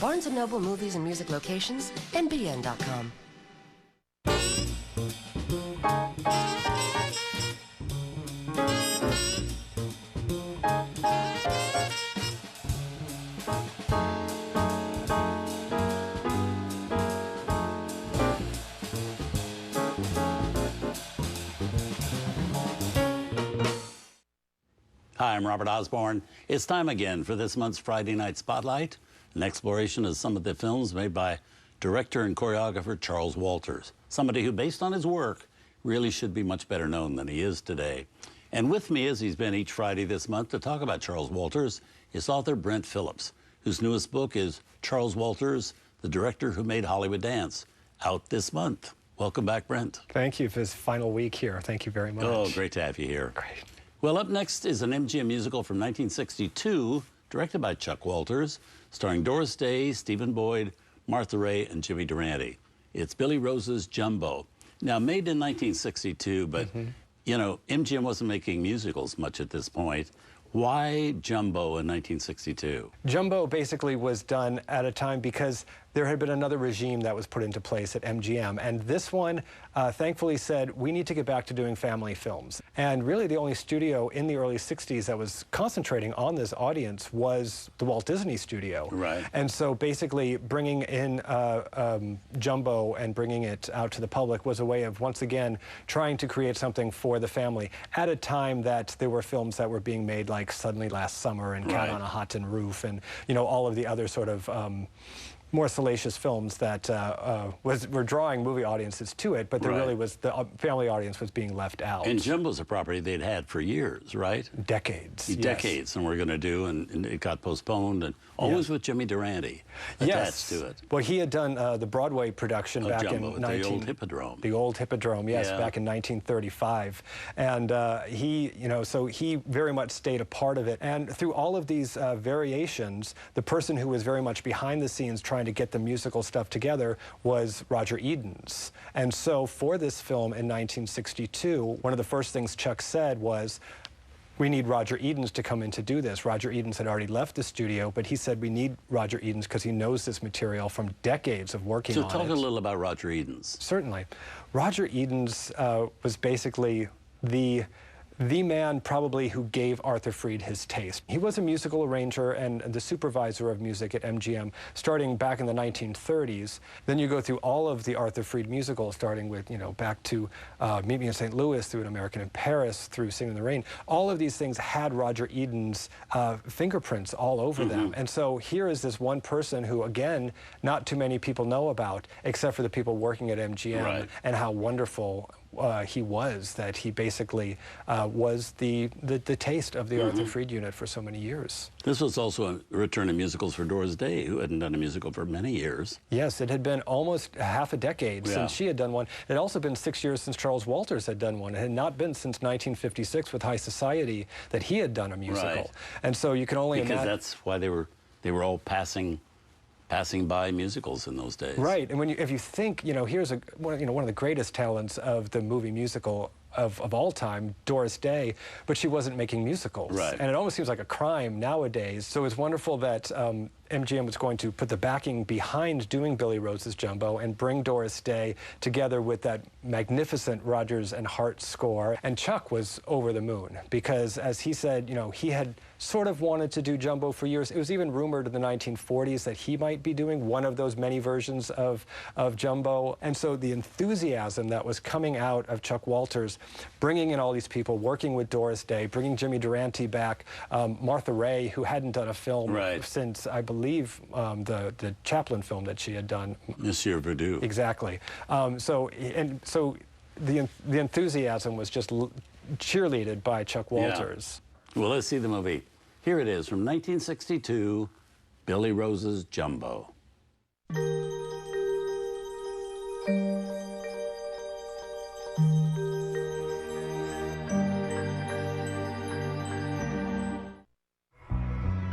Barnes & Noble Movies and Music Locations, and BN.com. Hi, I'm Robert Osborne. It's time again for this month's Friday Night Spotlight, an exploration of some of the films made by director and choreographer Charles Walters, somebody who, based on his work, really should be much better known than he is today. And with me, as he's been each Friday this month to talk about Charles Walters, is author Brent Phillips, whose newest book is Charles Walters, the Director Who Made Hollywood Dance, out this month. Welcome back, Brent. Thank you for this final week here. Thank you very much. Oh, great to have you here. Great. Well, up next is an MGM musical from 1962, directed by Chuck Walters, starring Doris Day, Stephen Boyd, Martha Raye, and Jimmy Durante. It's Billy Rose's Jumbo. Now, made in 1962, but, you know, MGM wasn't making musicals much at this point. Why Jumbo in 1962? Jumbo basically was done at a time because there had been another regime that was put into place at MGM, and this one thankfully said, we need to get back to doing family films. And really the only studio in the early 60s that was concentrating on this audience was the Walt Disney Studio. Right. And so basically bringing in Jumbo and bringing it out to the public was a way of, once again, trying to create something for the family at a time that there were films that were being made like Suddenly Last Summer and Cat on a Hot Tin Roof and, you know, all of the other sort of more salacious films that were drawing movie audiences to it, but there really was, the family audience was being left out. And Jumbo's a property they'd had for years, right? Decades. Decades, and we're going to do, and it got postponed, and always with Jimmy Durante attached to it. Well, he had done the Broadway production back Jumbo, in the old Hippodrome. The old Hippodrome, yes, back in 1935. And he, you know, so he very much stayed a part of it. And through all of these variations, the person who was very much behind the scenes trying to get the musical stuff together was Roger Edens. And so for this film in 1962, one of the first things Chuck said was, we need Roger Edens to come in to do this. Roger Edens had already left the studio, but he said we need Roger Edens because he knows this material from decades of working on it. So talk a little about Roger Edens. Certainly. Roger Edens was basically the man probably who gave Arthur Freed his taste. He was a musical arranger and the supervisor of music at MGM starting back in the 1930s. Then you go through all of the Arthur Freed musicals, starting with, you know, back to Meet Me in St. Louis, through An American in Paris, through Singing in the Rain. All of these things had Roger Edens' fingerprints all over them. And so here is this one person who, again, not too many people know about, except for the people working at MGM, and how wonderful he was, that he basically was the taste of the Arthur Freed unit for so many years. This was also a return to musicals for Doris Day, who hadn't done a musical for many years. Yes, it had been almost half a decade since she had done one. It had also been 6 years since Charles Walters had done one. It had not been since 1956 with High Society that he had done a musical. And so you can only imagine. Because that's why they were all passing by musicals in those days. Right, and if you think, you know, here's one of the greatest talents of the movie musical of all time, Doris Day, but she wasn't making musicals. And it almost seems like a crime nowadays. So it's wonderful that MGM was going to put the backing behind doing Billy Rose's Jumbo and bring Doris Day together with that magnificent Rodgers and Hart score. And Chuck was over the moon because, as he said, you know, he had sort of wanted to do Jumbo for years. It was even rumored in the 1940s that he might be doing one of those many versions of Jumbo. And so the enthusiasm that was coming out of Chuck Walters, bringing in all these people, working with Doris Day, bringing Jimmy Durante back, Martha Raye, who hadn't done a film since, I believe, the Chaplin film that she had done. Monsieur Voodoo. Exactly. So the enthusiasm was just cheerleaded by Chuck Walters. Well, let's see the movie. Here it is from 1962, Billy Rose's Jumbo.